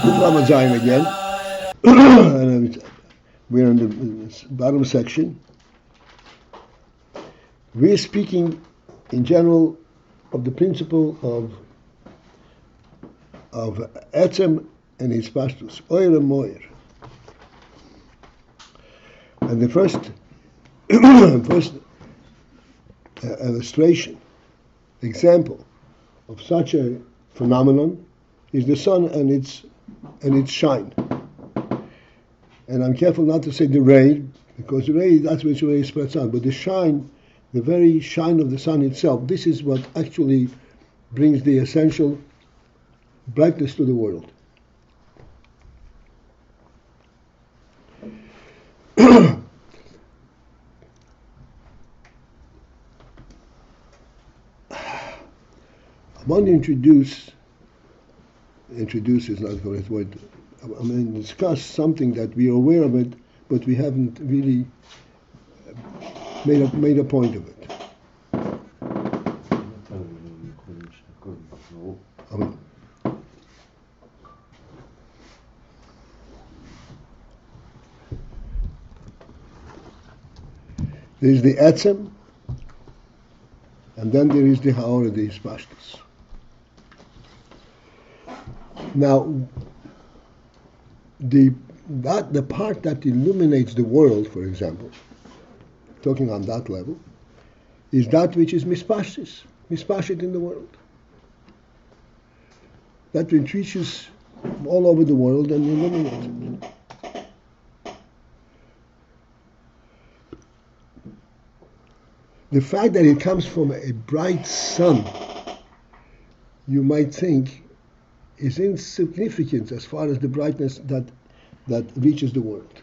Lamed Zayin again. And we're in the bottom section. We're speaking in general of the principle of etzem and his pashtus, oyer and moyer. And the first illustration, example of such a phenomenon is the sun and its shine. And I'm careful not to say the ray, because the ray, that's which ray spreads out, but the shine, the very shine of the sun itself, this is what actually brings the essential brightness to the world. I want to introduce is not the correct word. I'm going to discuss something that we are aware of it, but we haven't really made a point of it. There is the etzem, and then there is the haor, the hispashtus. Now, the part that illuminates the world, for example, talking on that level, is that which is mispashit in the world. That which reaches all over the world and illuminates it. The fact that it comes from a bright sun, you might think, is insignificant as far as the brightness that reaches the world.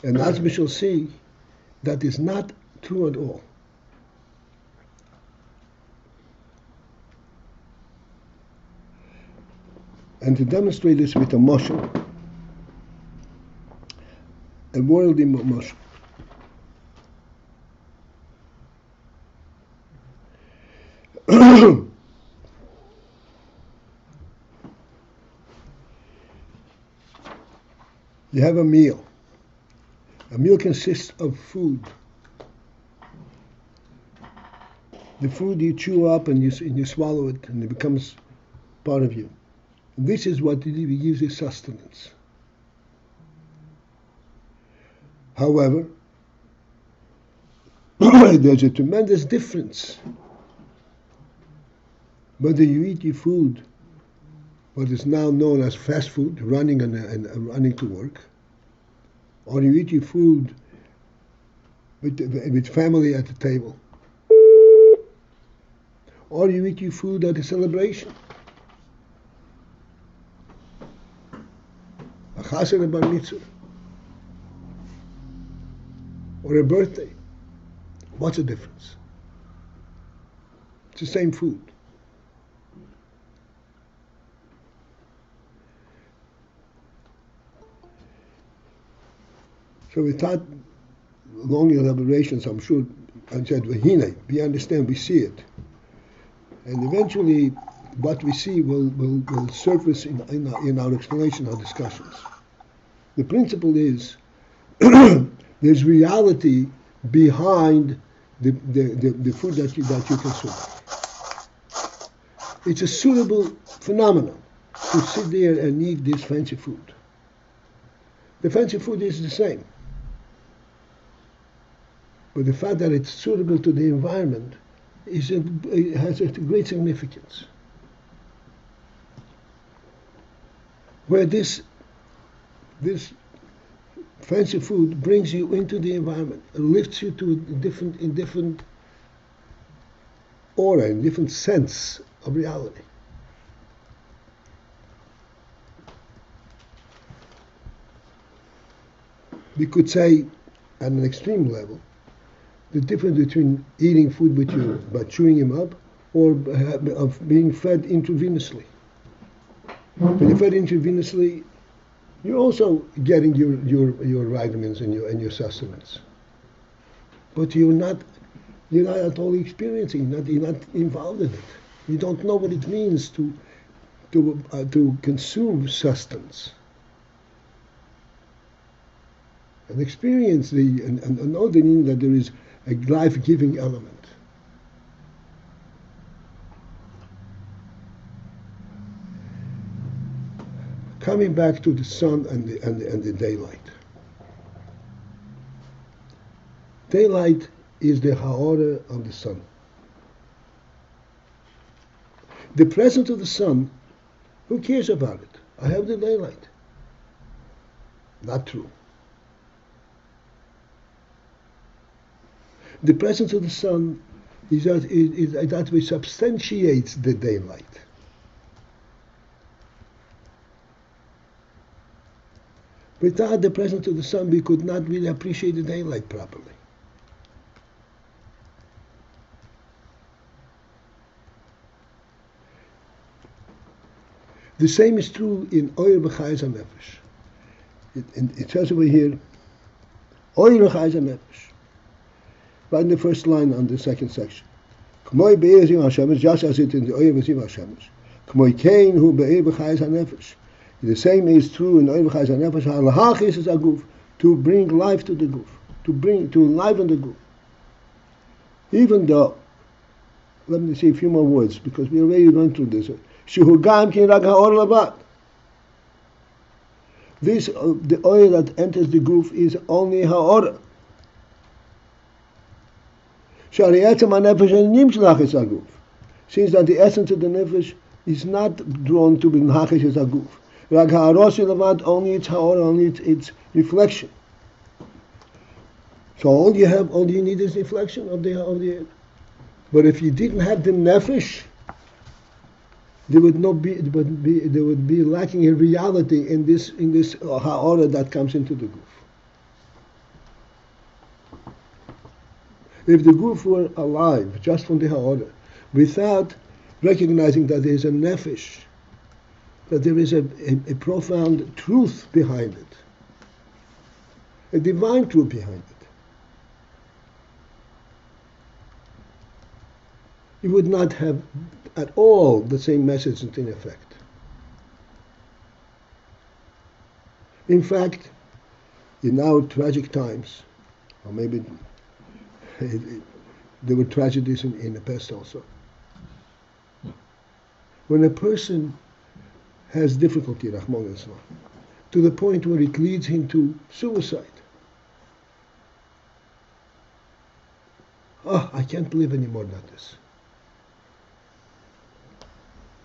And as we shall see, that is not true at all. And to demonstrate this with a mashal, a worldly mashal. You have a meal. A meal consists of food. The food you chew up and you swallow it, and it becomes part of you. And this is what gives you sustenance. However, there's a tremendous difference whether you eat your food, what is now known as fast food, running and running to work, or you eat your food with family at the table, or you eat your food at a celebration, a chassan, a bar mitzvah, or a birthday. What's the difference? It's the same food. So we thought long elaborations, I'm sure, and said, we understand, we see it. And eventually what we see will surface in our explanation, our discussions. The principle is there's reality behind the food that you consume. It's a suitable phenomenon to sit there and eat this fancy food. The fancy food is the same. But the fact that it's suitable to the environment has a great significance. Where this fancy food brings you into the environment, lifts you to a different aura, in different sense of reality. We could say, at an extreme level, the difference between eating food by chewing him up, or of being fed intravenously. When you're fed intravenously, you're also getting your vitamins and your sustenance, but you're not You're not at all experiencing. You're not involved in it. You don't know what it means to consume sustenance and experience and know the meaning that there is a life-giving element. Coming back to the sun and the daylight. Daylight is the ha'ora of the sun. The presence of the sun, who cares about it? I have the daylight. Not true. The presence of the sun is that which substantiates the daylight. Without the presence of the sun, we could not really appreciate the daylight properly. The same is true in Oyer B'chayes HaNefesh. It says over here, Oyer B'chayes HaNefesh. Right in the first line on the second section. K'moi Be'er Ziv HaShemesh, just as it in the Oyer B'ziv HaShemesh. K'moi Kein Hu Be'er B'chayes HaNefesh. The same is true in Oyer B'chayes HaNefesh. Ha'lahachis is aguf, to bring life to the guf, to enliven the guf. Even though, let me say a few more words because we already went through this. Shehugam ki rag ha'or levad. This, the oil that enters the guf is only ha'or. Shari'etzem ha'nefesh nimshlach es aguf. Since that the essence of the nefesh is not drawn to be nachish as aguf. Rag ha'aros levad, only its ha'or, only its reflection. So all you need is reflection of the air. But if you didn't have the nefesh, there would be lacking in reality in this ha'ora that comes into the guf. If the guf were alive just from the ha'ora, without recognizing that there is a nefesh, that there is a profound truth behind it, a divine truth behind it, you would not have at all the same message in effect. In fact, in our tragic times, or maybe there were tragedies in the past also, when a person has difficulty, Rahman Islam, to the point where it leads him to suicide. Oh, I can't believe anymore than this.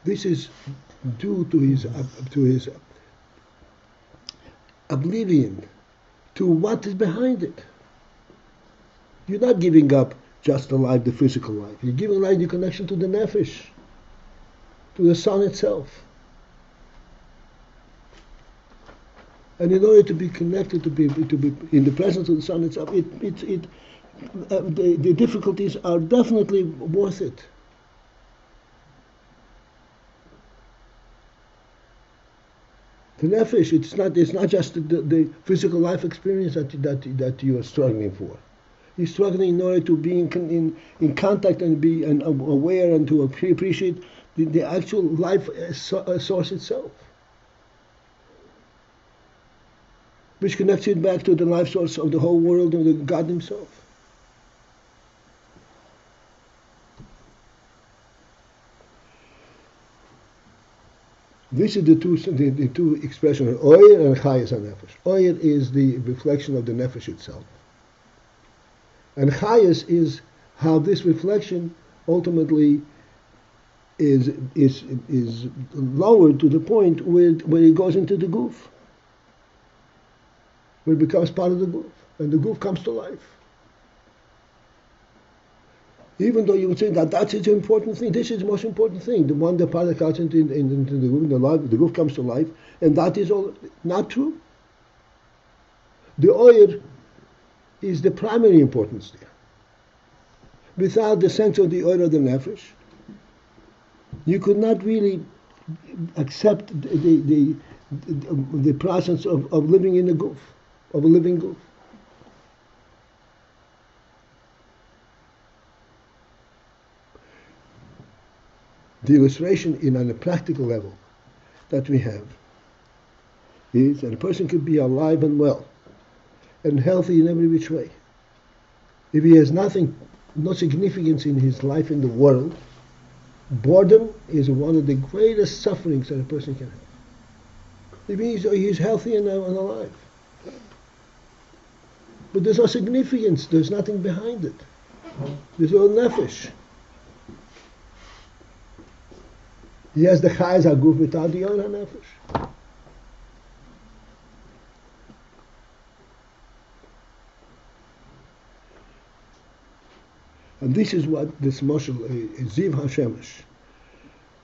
This is due to his oblivion to what is behind it. You're not giving up just the life, the physical life. You're giving life the connection to the nefesh, to the sun itself. And in order to be connected, to be in the presence of the sun itself, the difficulties are definitely worth it. The nefesh, it's not just the physical life experience that you are struggling for. You're struggling in order to be in contact and be aware and to appreciate the actual life source itself, which connects it back to the life source of the whole world and the God Himself. This is the two expressions, Oyer and Chayes HaNefesh. Oyer is the reflection of the nefesh itself. And Chayes is how this reflection ultimately is lowered to the point where it goes into the guf, where it becomes part of the guf, and the guf comes to life. Even though you would say that that's an important thing, this is the most important thing. The one that part that comes into the guf, the guf comes to life, and that is all not true. The oyer is the primary importance there. Without the sense of the oyer of the nefesh, you could not really accept the process of living in the guf, of a living guf. The illustration on a practical level that we have is that a person could be alive and well and healthy in every which way. If he has nothing, no significance in his life in the world, boredom is one of the greatest sufferings that a person can have. It means he's healthy and alive. But there's no significance, there's nothing behind it. There's no nefesh. He has the chayes haguf without the oil hanefesh. And this is what this moshel Ziv Hashemesh.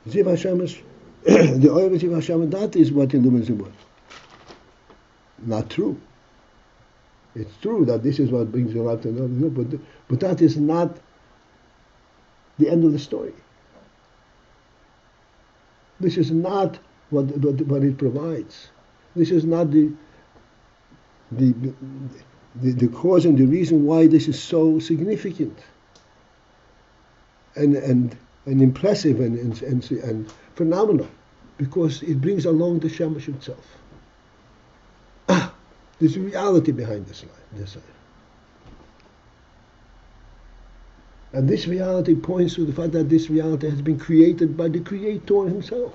Ziv Hashemesh, the oil of Ziv Hashemesh, that is what illumines the world. Not true. It's true that this is what brings you life to another, but that is not the end of the story. This is not what it provides. This is not the cause and the reason why this is so significant and impressive and phenomenal, because it brings along the Shemesh itself. There's a reality behind this life. And this reality points to the fact that this reality has been created by the Creator himself.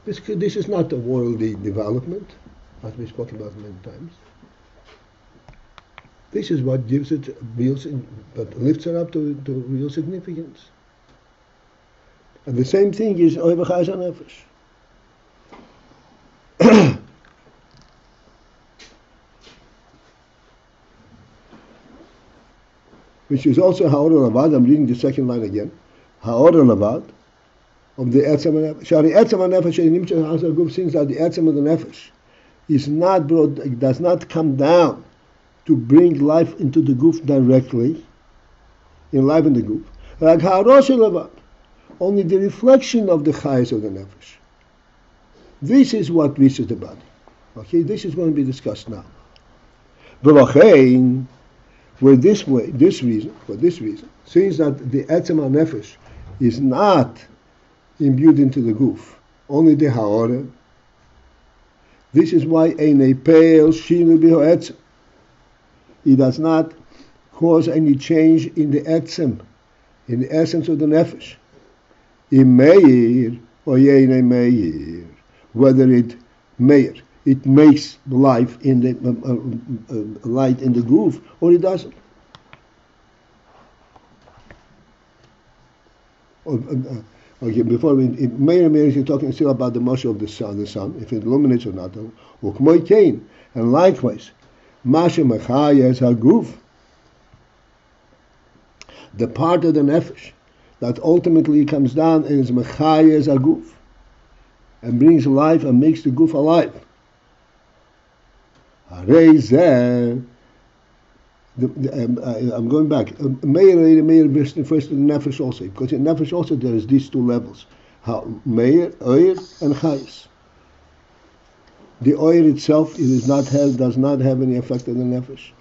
This is not a worldly development, as we spoke about many times. This is what gives it but lifts it up to real significance. And the same thing is Oivach Nefesh. Which is also Ha'or Lavad. I'm reading the second line again. Ha'or Lavad of the Etzem HaNefesh. Shari Etzem HaNefesh Nimcha Ha'asar Guf, since that the Etzem of the Nefesh is not brought, does not come down to bring life into the Guf directly, enliven the Guf. Like Ha'or Lavad, only the reflection of the Chayes of the Nefesh. This is what reaches the body. Okay, this is going to be discussed now. V'lochein, for this reason, since that the Etzem HaNefesh is not imbued into the Guf, only the Ha'or, this is why Einei Peil Shinu B'Ho Etzem. It does not cause any change in the Etzem, in the essence of the Nefesh. Im Meir or Einei Meir, whether it Meir, it makes life in the light in the Guf, or it doesn't. Okay, before Meir is talking still about the Moshe of the sun, if it illuminates or not. And likewise, Masha Machayes Haguf, the part of the Nefesh that ultimately comes down and is Machayes Haguf, and brings life and makes the Guf alive. I'm going back. Meir refers to the Nefesh also, because in Nefesh also there is these two levels: Meir, Oyer, and Chayes. The Oyer itself does not have any effect on the Nefesh.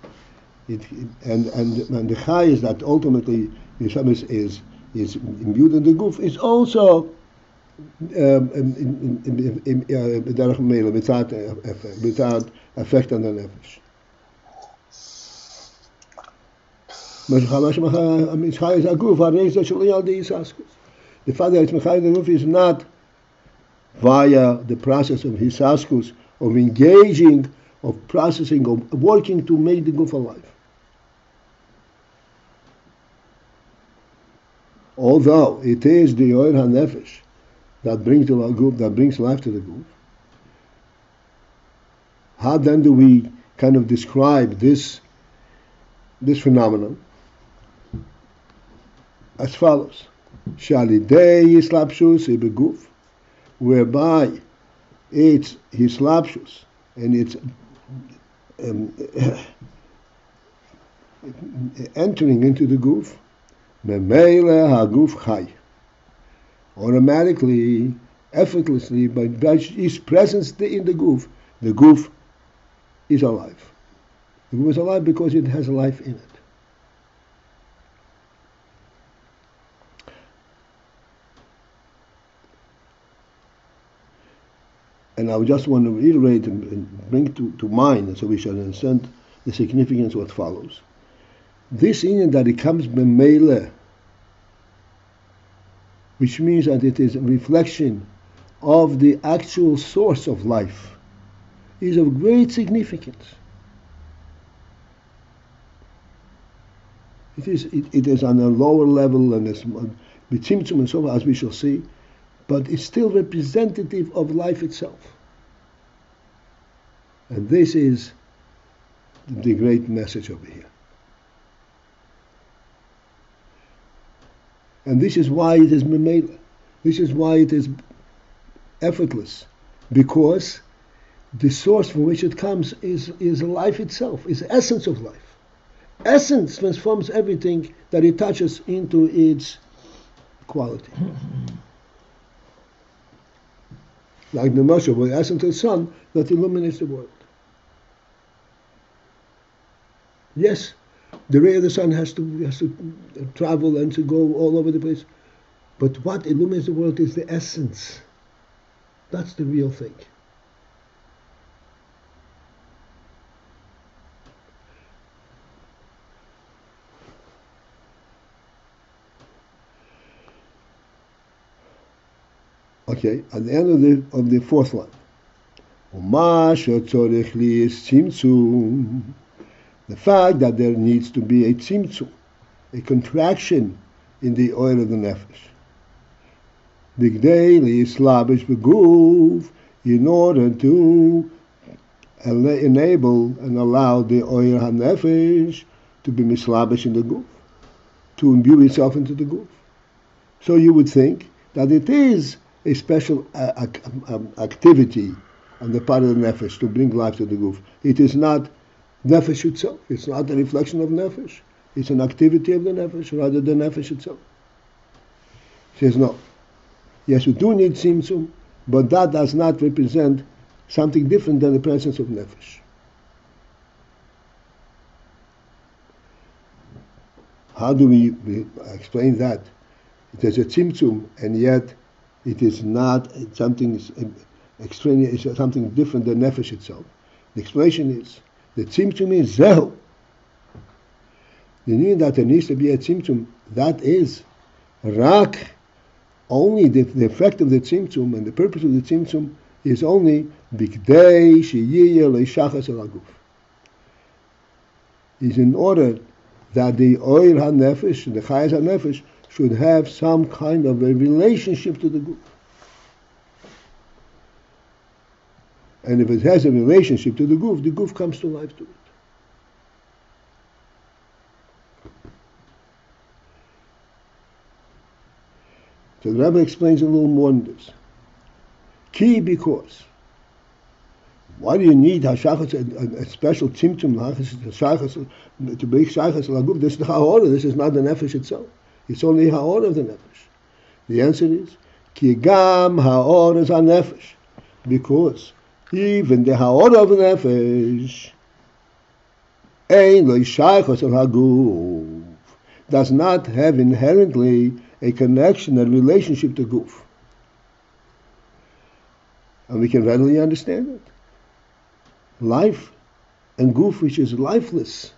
And the Chayes that ultimately is imbued in the Guf is also without effect on the Nefesh. The fact that it's Mechayes Haguf is not via the process of Hisaskus, of engaging, of processing, of working to make the Guf alive. Although it is the Oyer HaNefesh that brings the Guf, that brings life to the Guf, how then do we kind of describe this phenomenon? As follows: Shalidei Yislapshus Ibeguf, whereby it's Hislapshus and it's entering into the Guf, Memele Haguf Chai. Automatically, effortlessly, by his presence in the Guf is alive. The Guf is alive because it has life in it. and I just want to reiterate and bring to mind, so we shall understand the significance of what follows. This inyan that it comes b'meileh, which means that it is a reflection of the actual source of life, is of great significance. It is on a lower level and it's b'tzimtzum and so on, as we shall see, but it's still representative of life itself. And this is the great message over here. And this is why it is memela. This is why it is effortless, because the source from which it comes is life itself, is the essence of life. Essence transforms everything that it touches into its quality. Like the Moshe, the essence of the sun that illuminates the world. Yes, the ray of the sun has to travel and to go all over the place, but what illuminates the world is the essence. That's the real thing. Okay, at the end of the fourth line. The fact that there needs to be a tzimtzum, a contraction in the oil of the nefesh. Bigdei slavish beguf, in order to enable and allow the oil hanefesh to be mislavish in the guf, to imbue itself into the guf. So you would think that it is a special activity on the part of the nefesh to bring life to the guf. It is not nefesh itself. It's not a reflection of nefesh. It's an activity of the nefesh rather than nefesh itself. He says no. Yes, we do need tzimtzum, but that does not represent something different than the presence of nefesh. How do we explain that? It is a tzimtzum, and yet it is not something extraneous, it's something different than nefesh itself. The explanation is, the tzimtzum is zehu. The meaning that there needs to be a tzimtzum, that is rak. Only the effect of the tzimtzum and the purpose of the tzimtzum is only bigdei sheyiyeh leishachas el haguf. Is in order that the oil hanefesh, the chayas hanefesh, should have some kind of a relationship to the guf. And if it has a relationship to the guf comes to life to it. So the Rebbe explains a little more on this. Key, because. Why do you need a special tzimtzum to bring shachas l'guf? This is the ha'orah. This is not the nefesh itself. It's only ha'orah of the nefesh. The answer is ki gam ha'orah is nefesh, because even the ha'orah of the nefesh ein lo shachas l'guf does not have inherently a connection, a relationship to guf. And we can readily understand it. Life and guf, which is lifeless.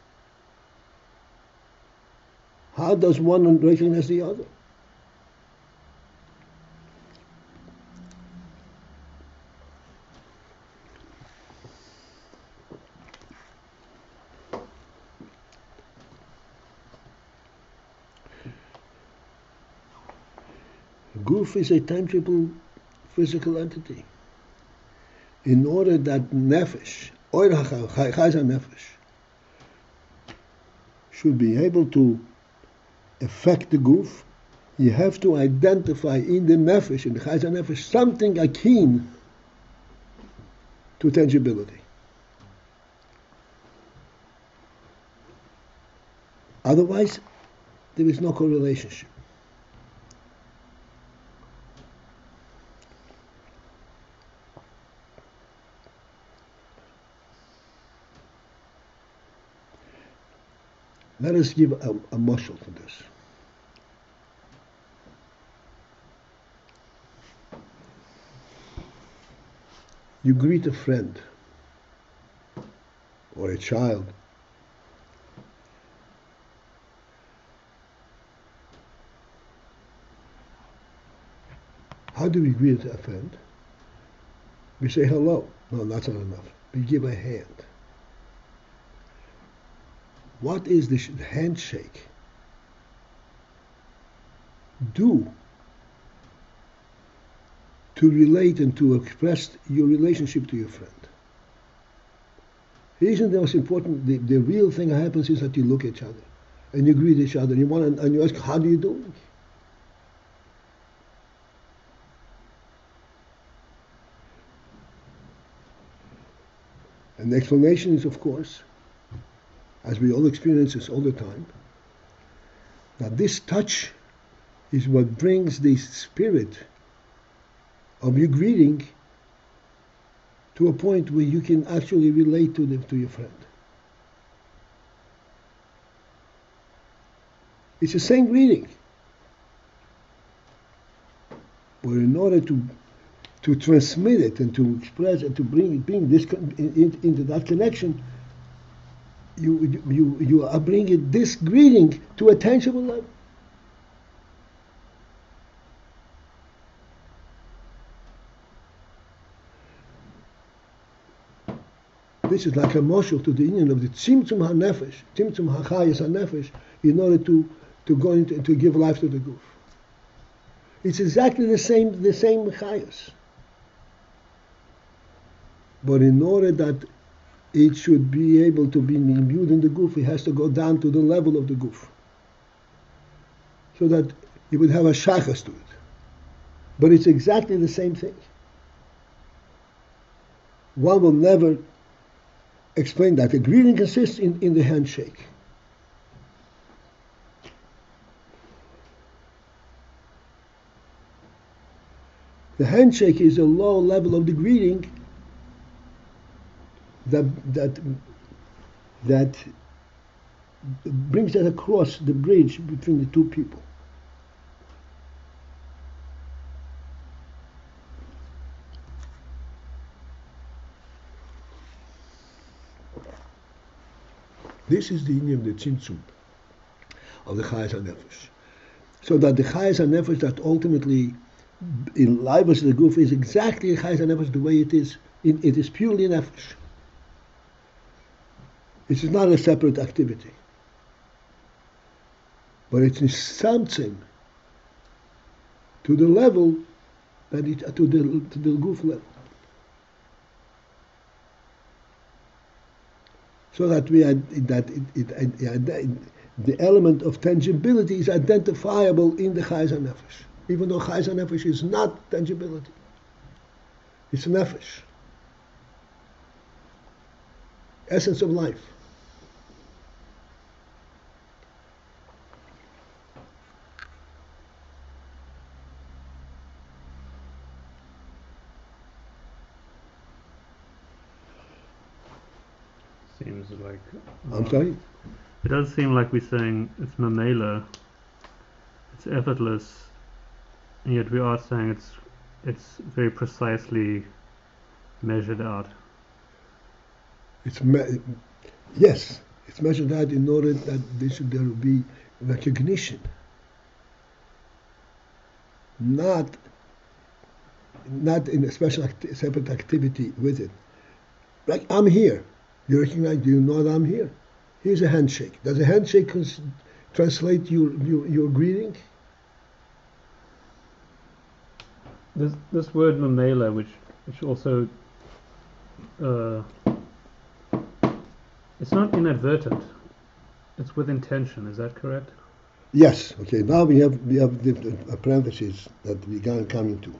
How does one recognize the other? Guf is a tangible physical entity. In order that nefesh, nefesh, should be able to affect the guf, you have to identify in the nefesh, in the chayza nefesh, something akin to tangibility. Otherwise, there is no correlationship. Let us give a mashal to this. You greet a friend or a child. How do we greet a friend? We say hello. No, that's not enough. We give a hand. What is the handshake do to relate and to express your relationship to your friend? Isn't the most important? The real thing that happens is that you look at each other and you greet each other. And you ask, "How do you do?" And the explanation is, of course, as we all experience this all the time, that this touch is what brings the spirit of your greeting to a point where you can actually relate to your friend. It's the same greeting, but in order to transmit it and to express and to bring this into that connection, you are bringing this greeting to a tangible level. This is like a moshel to the union of the tzimtzum hanefesh, tzimtzum hachayas hanefesh, in order to go into to give life to the goof. It's exactly the same chayas. But in order that it should be able to be imbued in the goof, it has to go down to the level of the goof, so that it would have a shachas to it. But it's exactly the same thing. One will never explain that. The greeting consists in the handshake. The handshake is a low level of the greeting that brings that across the bridge between the two people. This is the union of the tzimtzum of the chayas hanefesh, so that the chayas hanefesh that ultimately enlivens the goof is exactly the chayas hanefesh the way it is. It is purely nefesh. It is not a separate activity, but it's something to the level that to the goof level, so that the element of tangibility is identifiable in the chayas hanefesh, even though chayas hanefesh is not tangibility. It's nefesh, essence of life. Seems like... I'm sorry? It does seem like we're saying it's mamela, it's effortless, and yet we are saying it's very precisely measured out. Yes, it's measured out in order that there will be recognition, not in a special separate activity with it. Like, I'm here. You recognize? Do you know that I'm here? Here's a handshake. Does a handshake translate your greeting? This word mamela, which also it's not inadvertent. It's with intention. Is that correct? Yes. Okay. Now we have the parentheses that we are coming to.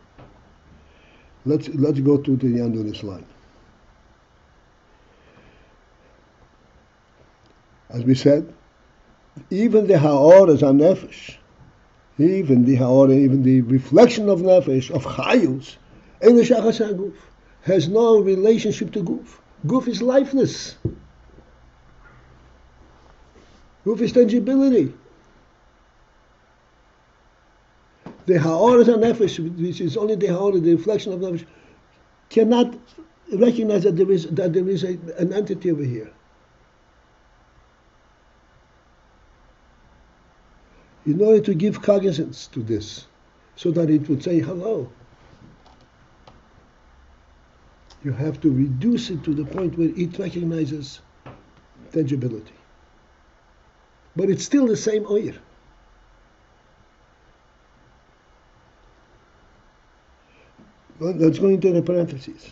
Let's go to the end of this line. As we said, even the ha'oras are nefesh, even the reflection of nefesh, of chayus, in the shachas ha'guf, has no relationship to guf. Guf is lifeless. Guf is tangibility. The ha'oras are nefesh, which is only the ha'oras, the reflection of nefesh, cannot recognize that there is an entity over here. In order to give cognizance to this, so that it would say hello, you have to reduce it to the point where it recognizes tangibility. But it's still the same oir. Let's go into the parentheses.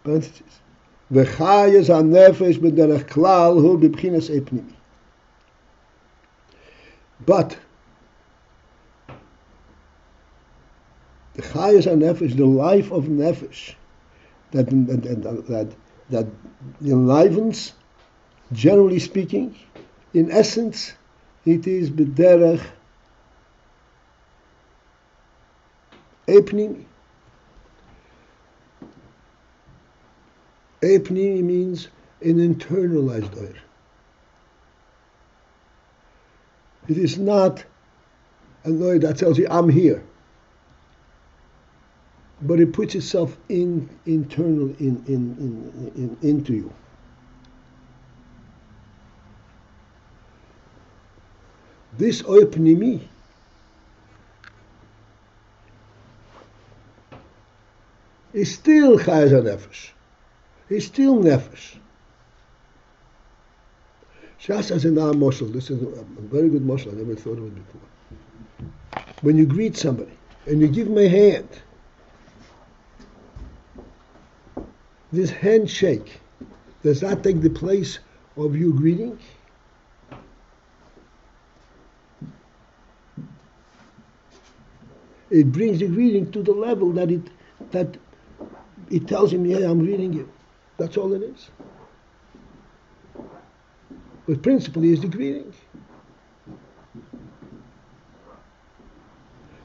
V'chayes ha-nefesh b'derech klal hu b'bchinas epnimi. But the chayes ha-nefesh, the life of nefesh, that enlivens, generally speaking, in essence, it is b'derech epnimi. Epnimi means an internalized oir. It is not an oir that tells you, I'm here. But it puts itself internal into you. This oir pnimi is still chayes ha-nefesh. It's still nefesh. Shas has another moshel. This is a very good moshel. I never thought of it before. When you greet somebody and you give them a hand, this handshake, does that take the place of you greeting? It brings the greeting to the level that it tells him, yeah, I'm greeting you. That's all it is. But principally is the greeting.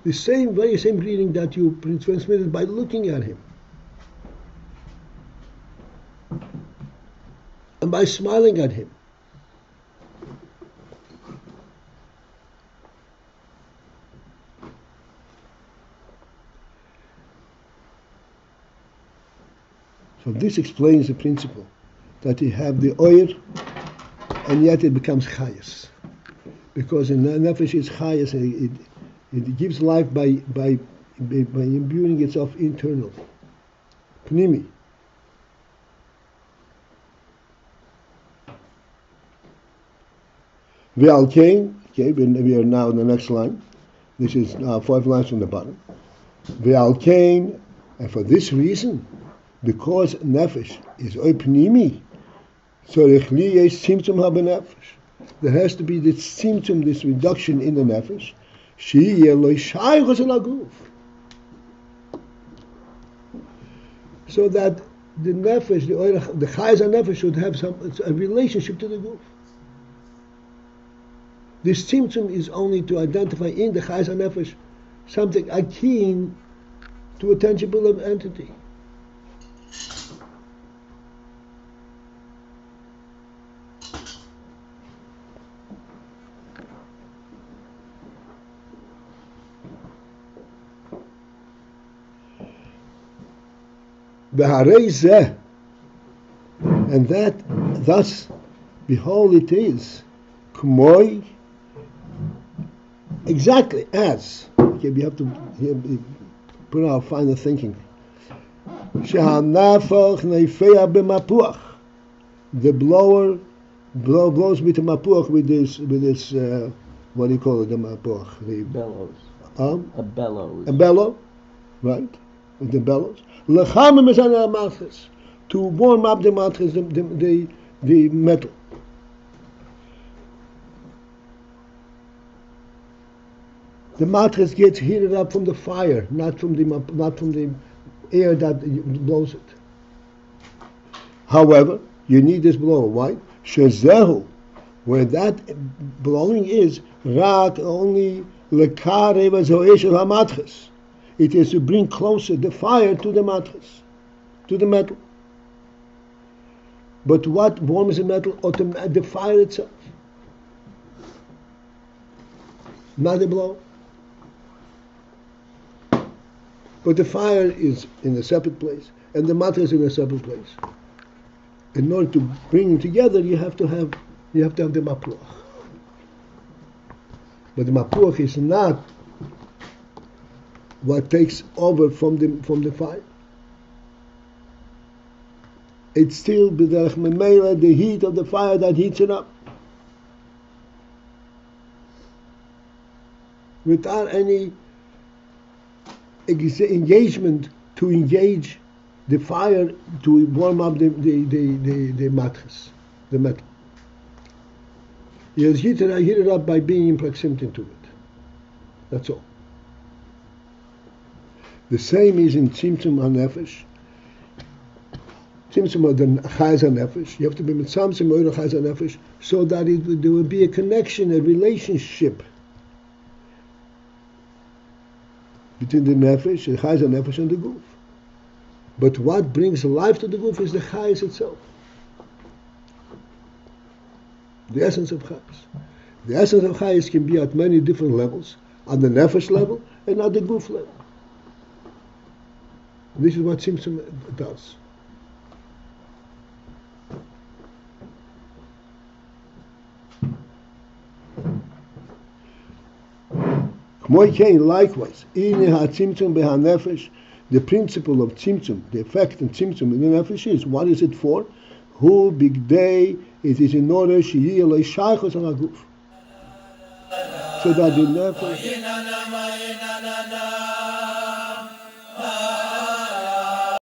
The very same greeting that you transmitted by looking at him. And by smiling at him. So this explains the principle that you have the oir and yet it becomes chayas. Because in nefesh is chayas, it gives life by imbuing itself internally. Pnimi. V'al kain, okay, we are now in the next line. This is 5 lines from the bottom. V'al kain, and for this reason, because nefesh is oipnimi, so there has to be this symptom, this reduction in the nefesh. So that the nefesh, the chayes nefesh should have a relationship to the goof. This symptom is only to identify in the chayes nefesh something akin to a tangible entity. And that, thus, behold, it is k'moi, exactly as. Okay, we have to put our final thinking. Shehanafach neifeya b'mapuach. The blower blows with a mapuach with this what do you call it? The mapuach, the bellows. A bellows. A bellow, right? With the bellows. Lechamim is on the mattress, to warm up the mattress, the metal. The mattress gets heated up from the fire, not from the air that blows it. However, you need this blower. Why? Shezehu, where that blowing is, rak only lekarev zoesh of hamatches. It is to bring closer the fire to the mattress, to the metal. But what warms the metal? The fire itself, not the blower. But the fire is in a separate place, and the matras in a separate place. In order to bring them together, you have to have the mapruach. But the mapruach is not what takes over from the fire. It's still b'derech memela, the heat of the fire that heats it up, without any engagement to engage the fire to warm up the mattress, the metal. You heat it up by being in proximity to it. That's all. The same is in Tzimtzum HaNefesh. Tzimtzum of the Chayz HaNefesh. You have to be with Tzimtzum Oiro Chayz HaNefesh so that there will be a connection, a relationship between the Nefesh, the Chayz HaNefesh, and the Guf. But what brings life to the Guf is the Chayz itself. The essence of Chayz. The essence of Chayz can be at many different levels, on the Nefesh level and at the Guf level. This is what Tzimtzum does. Likewise, the principle of Tzimtzum, the effect of Tzimtzum in the Nefesh is, what is it for? Who big day, it is in order shehi elei shaychos al haguf, so that the Nefesh